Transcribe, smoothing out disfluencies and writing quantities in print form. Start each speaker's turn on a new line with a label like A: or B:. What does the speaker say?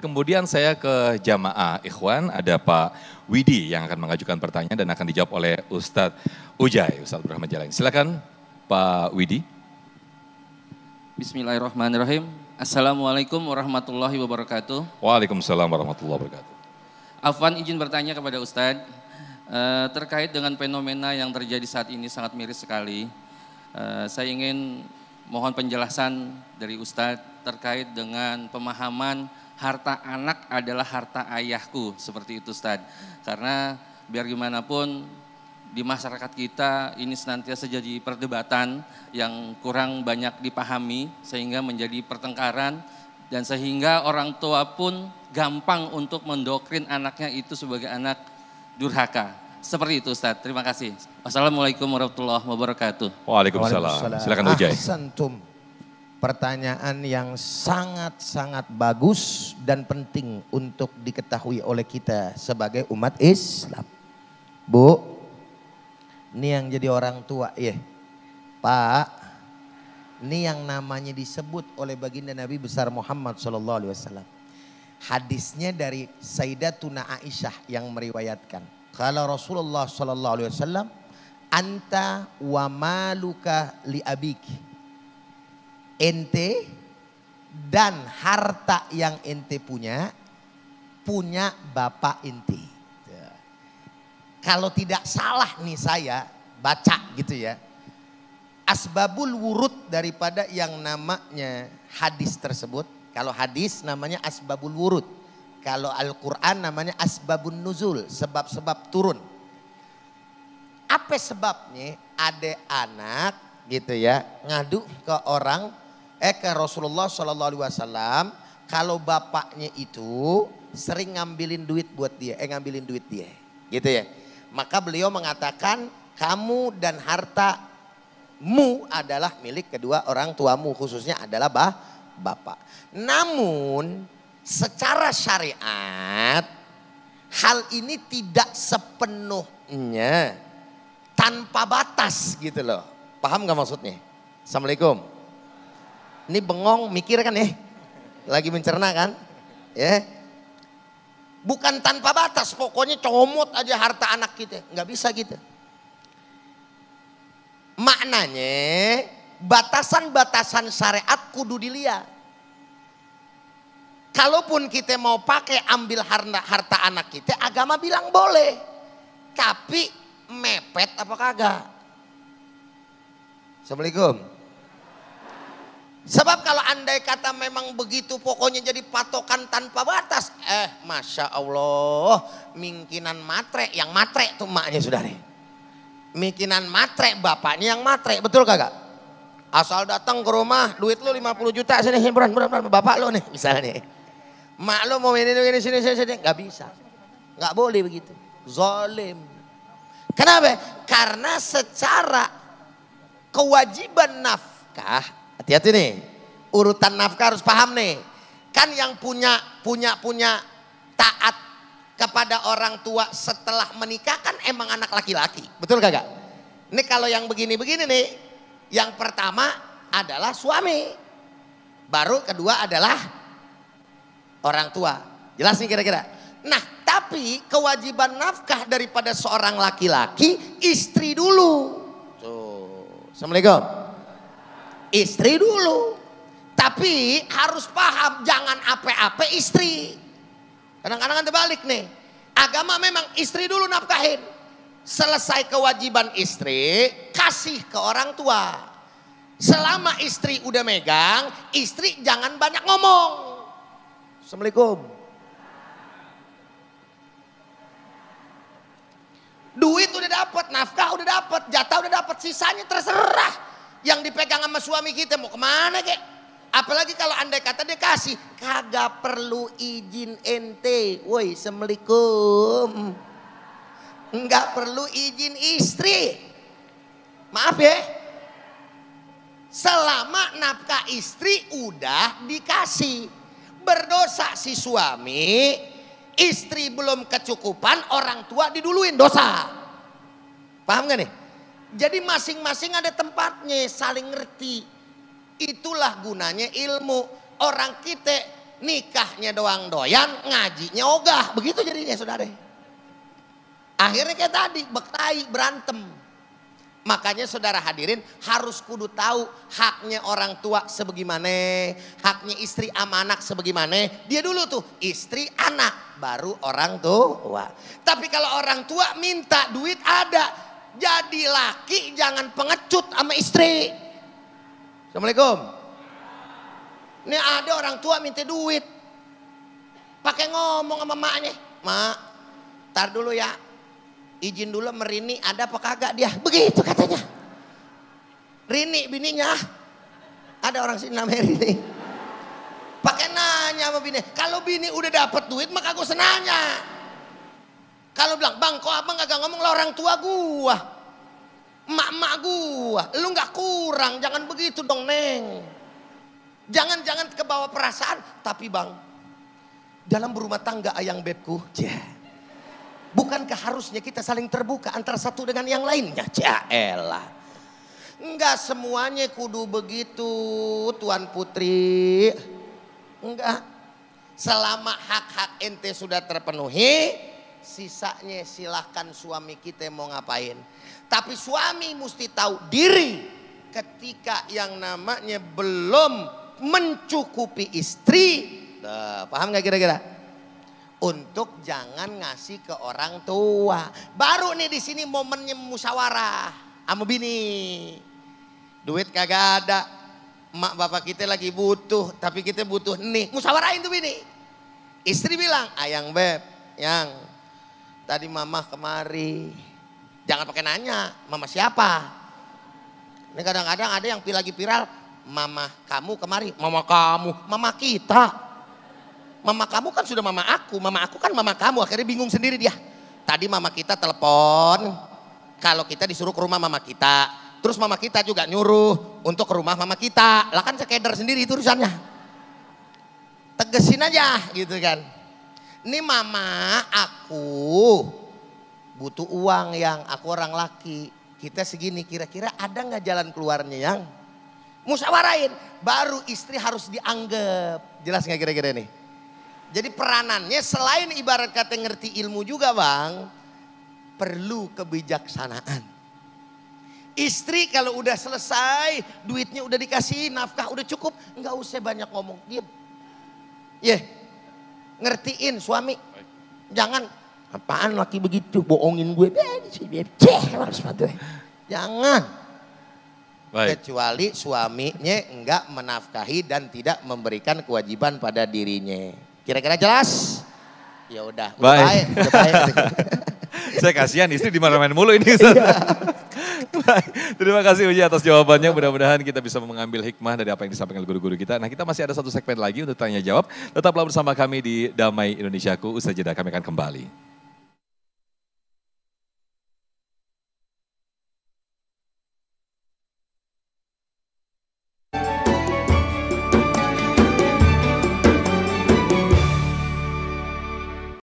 A: Kemudian saya ke jamaah ikhwan, ada Pak Widi yang akan mengajukan pertanyaan dan akan dijawab oleh Ustadz Ujai, Ustadz Rahmat Jalani. Silakan Pak Widi.
B: Bismillahirrahmanirrahim. Assalamualaikum warahmatullahi wabarakatuh.
A: Waalaikumsalam warahmatullahi wabarakatuh.
B: Afwan izin bertanya kepada Ustadz, terkait dengan fenomena yang terjadi saat ini sangat miris sekali. Saya ingin mohon penjelasan dari Ustadz terkait dengan pemahaman harta anak adalah harta ayahku, seperti itu Ustadz. Karena biar gimana pun di masyarakat kita ini senantiasa jadi perdebatan yang kurang banyak dipahami sehingga menjadi pertengkaran dan sehingga orang tua pun gampang untuk mendoktrin anaknya itu sebagai anak durhaka. Seperti itu Ustadz, terima kasih. Wassalamualaikum warahmatullahi wabarakatuh.
A: Waalaikumsalam. Silakan Ujai.
C: Ahsantum. Pertanyaan yang sangat-sangat bagus dan penting untuk diketahui oleh kita sebagai umat Islam. Bu, ini yang jadi orang tua ya. Pak, ini yang namanya disebut oleh baginda Nabi besar Muhammad SAW. Hadisnya dari Sayyidatuna Aisyah yang meriwayatkan. Kalau Rasulullah SAW, anta wa maluka li abiki. Ente dan harta yang ente punya bapak ente. Kalau tidak salah nih saya baca gitu ya. Asbabul wurud daripada yang namanya hadis tersebut. Kalau hadis namanya asbabul wurud. Kalau Al-Quran namanya asbabun nuzul. Sebab-sebab turun. Apa sebabnya ada anak gitu ya. Ngadu ke ke Rasulullah SAW. Kalau bapaknya itu sering ngambilin duit buat dia. Ngambilin duit dia. Gitu ya. Maka beliau mengatakan kamu dan hartamu adalah milik kedua orang tuamu. Khususnya adalah bapak. Namun secara syariat hal ini tidak sepenuhnya tanpa batas gitu loh. Paham gak maksudnya? Assalamualaikum. Ini bengong mikir kan ya. Lagi mencerna kan. Ya. Bukan tanpa batas, pokoknya comot aja harta anak kita. Nggak bisa gitu. Maknanya batasan-batasan syariat kudu dilihat. Kalaupun kita mau pakai ambil harta anak kita, agama bilang boleh. Tapi mepet apa kagak? Assalamualaikum. Sebab kalau andai kata memang begitu pokoknya jadi patokan tanpa batas. Masya Allah. Mingkinan matre, yang matre tuh maknya saudara. Mingkinan matre, bapaknya yang matre. Betul kagak? Asal datang ke rumah, duit lu 50 juta sini. Beran, bapak lu nih misalnya. Mak lu mau ini sini. Gak bisa. Gak boleh begitu. Zalim. Kenapa? Karena secara kewajiban nafkah. Hati-hati nih, urutan nafkah harus paham nih. Kan yang punya taat kepada orang tua setelah menikah kan emang anak laki-laki. Betul kagak? Ini kalau yang begini-begini nih, yang pertama adalah suami. Baru kedua adalah orang tua. Jelas nih kira-kira? Nah tapi kewajiban nafkah daripada seorang laki-laki istri dulu. Tuh, Assalamualaikum. Istri dulu. Tapi harus paham jangan ape-ape istri. Kadang-kadang kan terbalik nih. Agama memang istri dulu nafkahin. Selesai kewajiban istri, kasih ke orang tua. Selama istri udah megang, istri jangan banyak ngomong. Assalamualaikum. Duit udah dapat, nafkah udah dapat, jatah udah dapat, sisanya terserah. Yang dipegang sama suami kita mau kemana kek? Apalagi kalau andai kata dia kasih. Kagak perlu izin ente. Woi, assalamualaikum. Enggak perlu izin istri. Maaf ya. Selama nafkah istri udah dikasih. Berdosa si suami. Istri belum kecukupan, orang tua diduluin, dosa. Paham gak nih? Jadi masing-masing ada tempatnya, saling ngerti. Itulah gunanya ilmu. Orang kita nikahnya doang doyan, ngajinya ogah. Begitu jadinya saudara. Akhirnya kayak tadi, berkelahi, berantem. Makanya saudara hadirin harus kudu tahu haknya orang tua sebagaimana, haknya istri sama anak sebagaimana. Dia dulu tuh istri anak, baru orang tua. Tapi kalau orang tua minta duit ada, jadi laki jangan pengecut sama istri. Assalamualaikum. Ini ada orang tua minta duit, pakai ngomong sama maknya, mak, tar dulu ya, izin dulu merini ada apa kagak dia, begitu katanya. Rini bininya, ada orang sini namanya Rini, pakai nanya sama bini. Kalau bini udah dapat duit maka gue senanya. Kalau bilang bang kok abang kagak ngomong lah orang tua gua, emak-emak gua, lu nggak kurang, jangan begitu dong neng. Jangan kebawa perasaan. Tapi bang, dalam berumah tangga ayang bebku, bukankah harusnya kita saling terbuka antara satu dengan yang lainnya? Elah. Enggak semuanya kudu begitu Tuan Putri. Enggak. Selama hak-hak ente sudah terpenuhi, sisanya silahkan suami kita mau ngapain. Tapi suami mesti tahu diri ketika yang namanya belum mencukupi istri. Paham gak kira-kira? Untuk jangan ngasih ke orang tua. Baru nih di sini momennya musyawarah sama bini. Duit kagak ada, emak bapak kita lagi butuh, tapi kita butuh nih. Musyawarahin tuh bini. Istri bilang, ayang beb, yang tadi mama kemari. Jangan pakai nanya, mama siapa? Ini kadang-kadang ada yang lagi viral, mama kamu kemari, mama kamu, mama kita. Mama kamu kan sudah mama aku kan mama kamu. Akhirnya bingung sendiri dia. Tadi mama kita telepon, kalau kita disuruh ke rumah mama kita. Terus mama kita juga nyuruh untuk ke rumah mama kita. Lah kan sekeder sendiri itu urusannya. Tegesin aja gitu kan. Ini mama aku butuh uang yang aku orang laki. Kita segini kira-kira ada nggak jalan keluarnya yang? Musyawarahin, baru istri harus dianggap. Jelas nggak kira-kira nih? Jadi peranannya selain ibarat kata ngerti ilmu juga bang, perlu kebijaksanaan. Istri kalau udah selesai, duitnya udah dikasih, nafkah udah cukup, nggak usah banyak ngomong, diem. Ngertiin suami, jangan apaan laki begitu, bohongin gue, jangan. Baik. Kecuali suaminya enggak menafkahi dan tidak memberikan kewajiban pada dirinya. Kira-kira jelas? Ya udah baik.
A: Saya kasihan istri dimarahin mulu ini. Baik, terima kasih Uji atas jawabannya. Mudah-mudahan kita bisa mengambil hikmah dari apa yang disampaikan oleh guru-guru kita. Nah, kita masih ada satu segmen lagi untuk tanya jawab. Tetaplah bersama kami di Damai Indonesiaku. Usai jeda kami akan kembali.